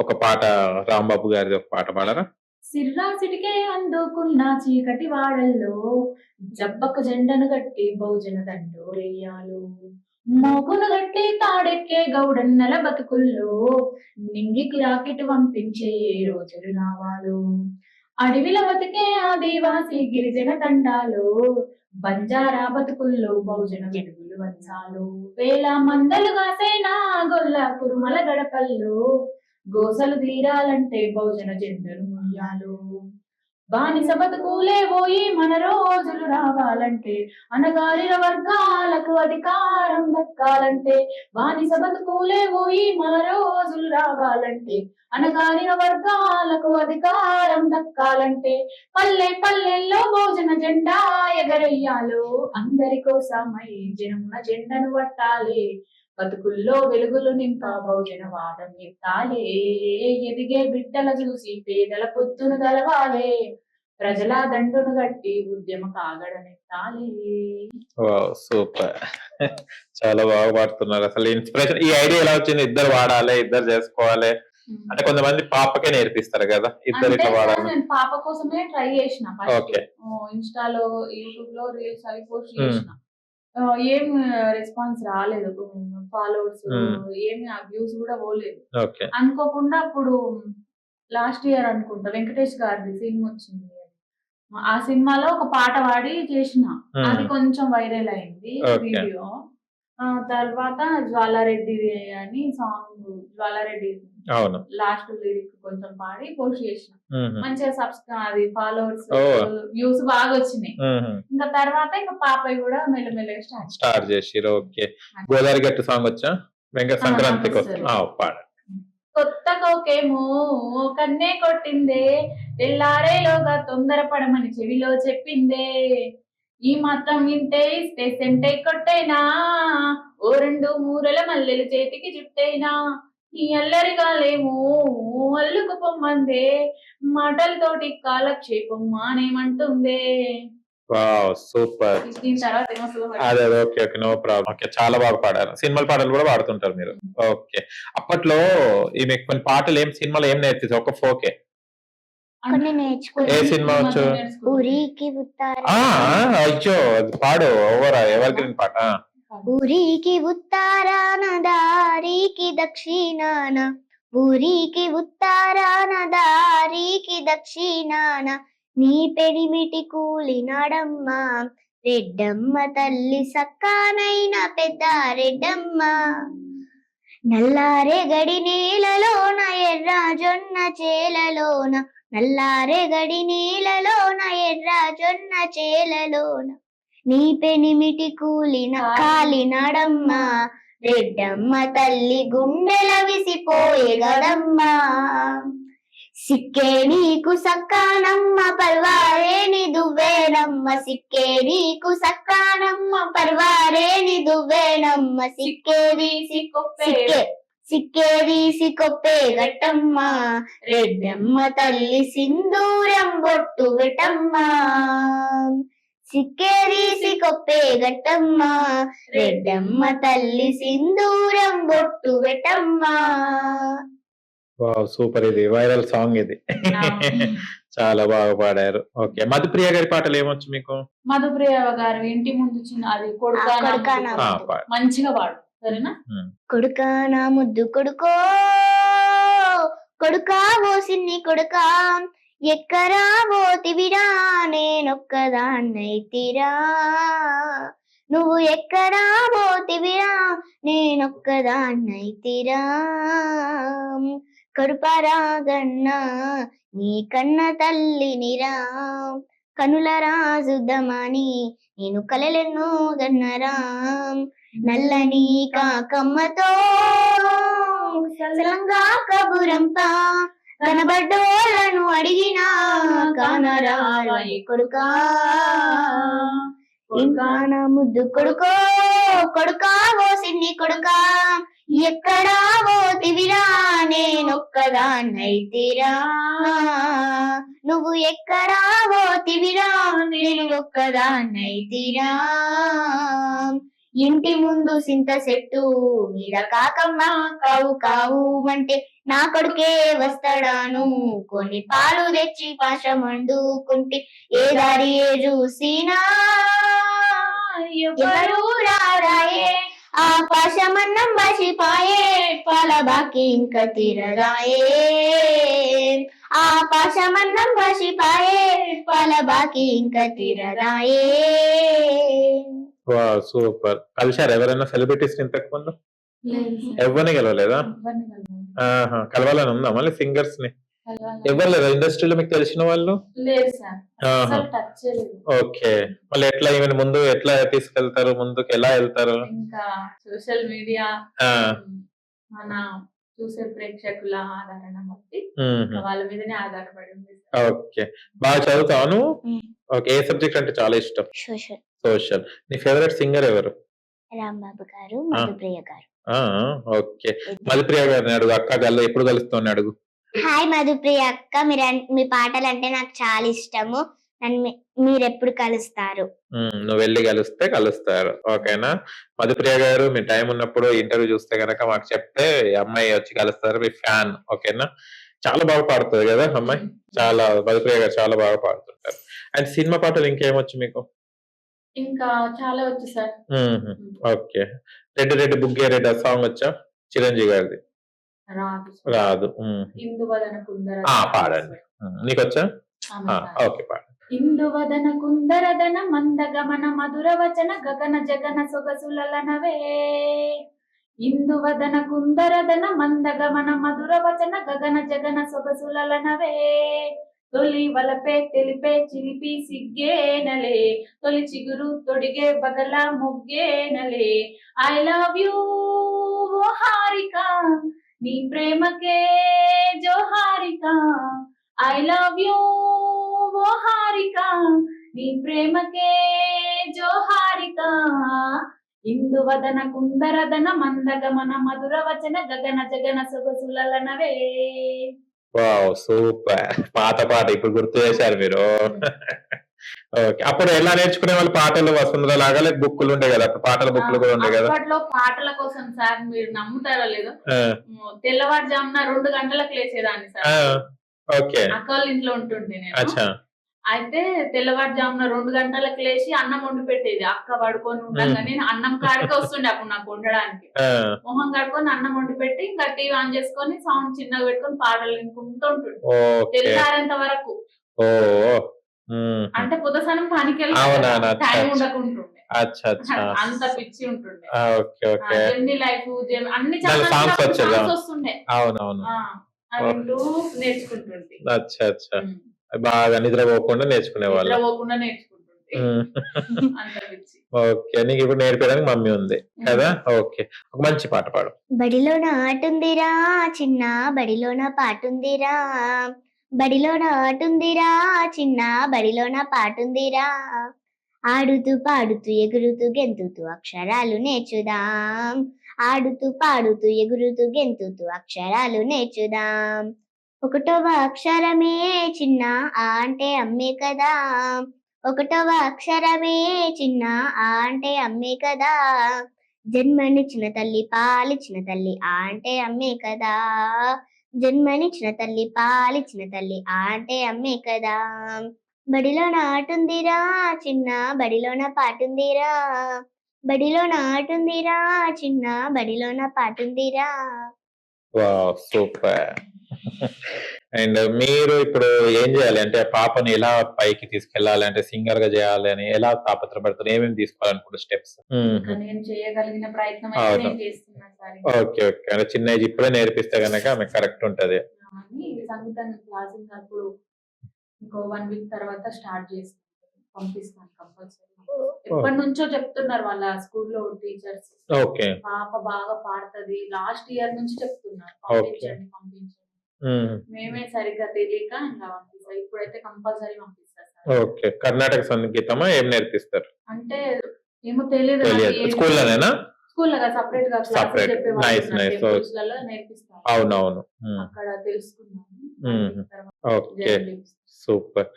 ఒక పాట రాంబాబు గారిది ఒక పాట పాడరా? సిర్రా సిటికే అందుకున్న చీకటి వాడల్లో జబ్బకు జెండను గట్టి బహుజన దండోరేయాలు మోగును గట్టి తాడెక్కే గౌడన్నల బతుకుల్లో నింగికి రాకెట్ పంపించే రోజులు రావాలు అడవిల బతికే ఆదివాసి గిరిజన తండాలు బంజారా బతుకుల్లో బహుజన వెలుగులు వంచాలు వేల మందలు కాసేనా గొల్ల కురుమల గడపల్లో గోసలు తీరాలంటే బహుజన జెండను మొయ్యాలు బానిస బతుకులే పోయి మన రోజులు రావాలంటే అనగారిన వర్గాలకు అధికారం దక్కాలంటే బానిస బతుకులే పోయి మన రోజులు రావాలంటే అనగారిన వర్గాలకు అధికారం దక్కాలంటే పల్లె పల్లెల్లో భోజన జెండా ఎగరయ్యాలో అందరి కోసమై జనమున జెండను పట్టాలి బతుకుల్లో వెలుగులు నింప బహుజన వాదం ఎత్తాలే ఎదిగే బిడ్డల చూసి పేదల పొత్తును గలవాలే ప్రజల దండును గట్టి ఉద్యమ కాగడనెత్తాలి. సూపర్. చాలా బాగా పాడుతున్నారు. అసలు ఇన్స్పిరేషన్, ఈ ఐడియా ఎలా వచ్చింది? ఇద్దరు వాడాలి, ఇద్దరు చేసుకోవాలి అంటే కొంతమంది పాపకే నేర్పిస్తారు కదా, ఇద్దరు ఇట్లా వాడాలి. నేను పాప కోసమే ట్రై చేసిన ఫస్ట్. ఇన్స్టాలో యూట్యూబ్ లో రీల్స్ అవి పోస్ట్ చేసిన, ఏం రెస్పాన్స్ రాలేదు, ఫాలోవర్స్ ఏమి వ్యూస్ కూడా పోలేదు. అనుకోకుండా అప్పుడు లాస్ట్ ఇయర్ అనుకుంటా వెంకటేష్ గారిది సినిమా వచ్చింది, ఆ సినిమాలో ఒక పాట పాడి చేసిన, అది కొంచెం వైరల్ అయింది వీడియో. తర్వాత జ్వాలారెడ్డి అని సాంగ్, జ్వాలారెడ్డి లాస్ట్ లిరిక్ కొంచెం పాడి పోస్ట్ చేసిన, మంచిగా అది ఫాలోవర్స్ వ్యూస్ బాగా వచ్చినాయి. ఇంకా తర్వాత ఇంకా పాపయ్య కూడా మెల్లమెల్లగా స్టార్ట్ చేసిరు. ఓకే. గోదావరి గట్టు సాంగ్ వచ్చా వెంకట సంక్రాంతికి పాడ. కొత్త కోకేమో కన్నే కొట్టిందే, తెల్లారేలోగా తొందరపడమని చెవిలో చెప్పిందే, ఈ మాత్రం వింటే ఇస్తే సెంటే కొట్టేనా, ఓ 2 మూరల మల్లెలు చేతికి చుట్టేనా, ఈ అల్లరిగాలేమో అల్లుకు పొమ్మందే, మాటలతోటి కాలక్షేపం మానేమంటుందే. సూపర్. అదే okay okay, no problem. Okay, చాలా బాగా పాడారు. సినిమా పాటలు కూడా పాడుతుంటారు మీరు. ఓకే. అప్పట్లో ఈమె కొన్ని పాటలు ఏం సినిమాలో ఏం నేర్పించారు? ఒక ఫోకే ఏ సినిమా వచ్చు? అయ్యో, పాడు ఓవరా ఎవర్ గ్రీన్ పాట. ఊరికి ఉత్తరాన దారికి దక్షిణాన, ఊరికి ఉత్తరాన దారికి దక్షిణాన, నీ పెనిమిటి కూలినాడమ్మ రెడ్డమ్మ తల్లి సక్కానైన పెద్ద రెడ్డమ్మ, నల్లారే గడి నేలలోన ఎర్ర జొన్న చేలలోన, నల్లారే గడి నేలలోన ఎర్ర జొన్న చేలలోన, నీ పెనిమిటి కాలినాడమ్మ రెడ్డమ్మ తల్లి గుండెల విసిపోయే గదమ్మా, సిక్కే నీకు సక్కానమ్మ పర్వారేని దువ్వేనమ్మ, సిక్కే నీకు సక్కానమ్మ పర్వారేని దువ్వేనమ్మ, సిక్కేదీసి కొప్పే గట్టమ్మ రెడ్డమ్మ తల్లి సింధూరం బొట్టు వెటమ్మ, సిక్కేదీసి కొప్పే గట్టమ్మ రెడ్డమ్మ తల్లి సింధూరం బొట్టు వెటమ్మ. సూపర్, ఇది వైరల్ సాంగ్ ఇది. చాలా బాగా పాడారు. ఓకే. మధుప్రియ గారి పాటలు ఏమొచ్చు మీకు? మధుప్రియ గారు ఇంటి ముందు చిన్న అది మంచిగా పాడు, సరేనా? కొడుకా నా ముద్దు కొడుకో, కొడుకా ఓ సిన్ని కొడుకా, ఎక్కరా పోతివిరా నేనొక్కదాన్నైతిరా, నువ్వు ఎక్కడా పోతివిరా నేనొక్కదాన్నైతిరా, కడుపరాగన్నా నీ కన్న తల్లినిరా, కనుల రాజుద్దమని నేను కలలెన్నో గన్నరా, నల్లని కాకమ్మతో సలంగా కబురంపా, కనబడ్డోళ్ళను అడిగినా కానరాయి కొడుకా, ఇంకా నా ముద్దు కొడుకో, కొడుకా ఓ సిన్ని కొడుకా, ఎక్కడా పోతివిరా నేనొక్కదాన్నైతిరా, నువ్వు ఎక్కడా పోతివిరా నేను ఒక్కదాన్నైతిరా, ఇంటి ముందు సింత చెట్టు మీద కాకమ్మ కావు కావు అంటే నా కొడుకే వస్తాడాను కొన్ని పాలు తెచ్చి పాశమండుకుంటే ఏ దారి ఏ చూసినా ఎవరు రారాయే ఆ పాశమన్నం మసిపాయే పాల బాకి ఇంకా తీరరాయే ఆ పాశమన్నం మసిపాయే పాల బాకి ఇంకా తీరరాయే. వా సూపర్. కలిశారు ఎవరైనా సెలబ్రిటీస్ ఇంతకు ముందు? లేదు సార్. ఎవరిని గెలవలేదా? ఎవరిని కలవలేదు. ఆహా, కలవాలని ఉందా మళ్ళీ సింగర్స్ ని? కలవాలి. ఎవరు లేదా ఇండస్ట్రీలో మీకు తెలిసిన వాళ్ళు? లేదు సార్. ఆహా. అసలు టచ్ లేదు. ఓకే. మళ్ళీ ఎట్లా ఈవెన్ ముందు ఎట్లా తీసుకెళ్తారు, ముందుకు ఎలా వెళ్తారు? ఇంకా సోషల్ మీడియా ఆ, మన చూసే ప్రేక్షకుల ఆదరణ బట్టి మ్మ్. ఇంకా వాళ్ళ మీదనే ఆధారపడి ఉంది సార్. ఓకే. బాగా చదువుతావా నువ్వు? మ్మ్. ఓకే. ఏ సబ్జెక్ట్ అంటే చాలా ఇష్టం? సోషల్. సోషల్. నీ ఫేవరెట్ సింగర్ ఎవరు? రాంబాబు గారు, మధుప్రియ గారు. ఆ, ఓకే. మధుప్రియ గారిని అడుగు. అక్క ఎప్పుడు కలుస్తావు అడుగు. హాయ్ మధుప్రియ అక్క, మీ పాటలు అంటే నాకు చాలా ఇష్టము. మీరు ఎప్పుడు కలుస్తారు? నువ్వు వెళ్ళి కలిస్తే కలుస్తారు. ఓకేనా? మధుప్రియ గారు మీ టైం ఉన్నప్పుడు ఇంటర్వ్యూ చూస్తే గనక మాకు చెప్తే ఈ అమ్మాయి వచ్చి కలుస్తారు. మీ ఫ్యాన్. ఓకేనా? చాలా బాగా పాడుతుంది కదా అమ్మాయి. చాలా మధుప్రియ గారు చాలా బాగా పాడుతుంటారు. అండ్ సినిమా పాటలు ఇంకేమొచ్చు మీకు? ఇంకా చాలా వచ్చు సార్. ఓకే. రెడ్డి రెడ్డి బుగ్గే రెడ్డి ఆ సాంగ్ వచ్చా? చిరంజీవి గారిది. రాదు. రాదు. ఇందువదన కుందర పాడండి. నీకొచ్చా? ఆమె సార్. ఓకే, పాడండి. ఇందువదన కుందరదన మందగమన మధుర వచన గగన జగన సొగసులనవే ఇందువదన కుందరదన మందగమన మధుర వచన గగన జగన సొగసులనవే తొలి వలపే తెలిపే చిలిపి సిగ్గేనలే తొలి చిగురు తొడిగే బగల ముగ్గేనలే ఐ లవ్ యూ హారిక నీ ప్రేమకే జోహారిక ఐ లవ్ యూ హారిక నీ ప్రేమకే జోహారిక ఇందువదన కుందరదన మందగమన మధుర వచన గగన జగన సొగసులనవే. Wow, super. పాత పాట ఇప్పుడు గుర్తు చేశారు మీరు. ఓకే. అప్పుడు ఎలా నేర్చుకునే వాళ్ళు పాటలు? వసుంధర లాగా లేక బుక్కులు ఉండే కదా, అప్పుడు పాటల బుక్కులు కూడా ఉండే కదా. అప్పట్లో పాటల కోసం సార్, మీరు నమ్ముతారో లేదో, ఆ, తెల్లవారుజామున 2 గంటలకు లేచేదాన్ని ఆ, సార్. ఓకే. అక్క వాళ్ళ ఇంట్లో ఉంటుండే నేను. అచ్చా. అయితే తెల్లవారుజామున 2 గంటలకు లేచి అన్నం వండి పెట్టేది. అక్క పడుకొని ఉండగానే అన్నం కాడికి వస్తుండే అప్పుడు నాకు వండడానికి. ఆ, మొహం కడుకొని అన్నం వండి పెట్టి ఇంకా టీవీ ఆన్ చేసుకొని సౌండ్ చిన్నగా పెట్టుకొని పాటలు వినుకుంటూ ఉంటుండే ఓకే. తెల్లారేంత వరకు. ఓ, అంటే పొద్దుసానం పనికి అవునవును. వెళ్ళి టైం అచ్చా ఉండకుంటుండే. అచ్చా అచ్చా. అంత పిచ్చి ఉంటుండే. Okay okay. జెమినీ లైఫ్ అన్ని దాని songs వచ్చేదా? సాంగ్స్ వస్తుండే. అవునవును. అవి వింటూ నేర్చుకుంటుండే. అచ్చా అచ్చా. బాగా నిద్రపోకుండా నేర్చుకునే వాళ్ళు. నిద్రపోకుండా నేర్చుకుంటుండే. అంత పిచ్చి. ఓకే. నీకు ఇప్పుడు నేర్పడానికి మమ్మీ ఉంది కదా. ఓకే. ఒక మంచి పాట పాడు. బడిలోన ఆటుందిరా చిన్న, బడిలోన పాటుందిరా, బడిలోన ఆటుందిరా చిన్న, బడిలోన పాటుందిరా, ఆడుతూ పాడుతూ ఎగురుతూ గెంతుతూ అక్షరాలు నేర్చుదాం, ఆడుతూ పాడుతూ ఎగురుతూ గెంతుతూ అక్షరాలు నేర్చుదాం. ఒకటవ అక్షరమే చిన్న, ఆ అంటే అమ్మే కదా, ఒకటవ అక్షరమే చిన్న, ఆ అంటే అమ్మే కదా, జన్మనిచ్చిన తల్లి పాలిచ్చిన తల్లి ఆ అంటే అమ్మే కదా, జన్మనిచ్చిన తల్లి పాలిచ్చిన తల్లి ఆ అంటే అమ్మే కదా, బడిలోన ఆటుందిరా చిన్న, బడిలోన పాటుందిరా, బడిలోన ఆటుందిరా చిన్న, బడిలోన పాటుందిరా. Wow, super. అండ్ మీరు ఇప్పుడు ఏం చేయాలి అంటే పాపని ఎలా పైకి తీసుకెళ్ళాలి అంటే సింగర్ గా చేయాలి అని ఎలా తాపత్రపడతారు? ఏమేమి తీసుకోవాలనుకుంటే స్టెప్స్? ఇంకా నేను చేయగలిగిన ప్రయత్నం అయితే అవును. నేను చేస్తున్నాను సార్. Okay okay. అంటే చిన్న ఏజ్ ఇప్పుడే నేర్పిస్తే గనక ఆమె కరెక్ట్ ఉంటది. ఇది సంగీతం క్లాస్ ఇంకా అప్పుడు ఇంకో 1 వీక్ తర్వాత స్టార్ట్ చేస్తాను, పంపిస్తాను కంపల్సరీ. ఎప్పటి నుంచో చెప్తున్నారు వాళ్ళ స్కూల్లో టీచర్స్, ఓకే. పాప బాగా పాడుతుంది, లాస్ట్ ఇయర్ నుంచి చెప్తున్నారు పంపించండి పంపించండి. మేమే సరిగ్గా తెలియక ఇంకా పంపిస్తాం. ఇప్పుడైతే కంపల్సరీ పంపిస్తారు సార్. ఓకే. కర్ణాటక సంగీతమా ఏం నేర్పిస్తారు? అంటే ఏమో తెలియదు, స్కూల్లోనేనా? స్కూల్ గా సపరేట్ గా Separate. Nice, nice. నేర్పిస్తారు. అవునవును. అక్కడ తెలుసుకున్నాను. ఓకే. సూపర్.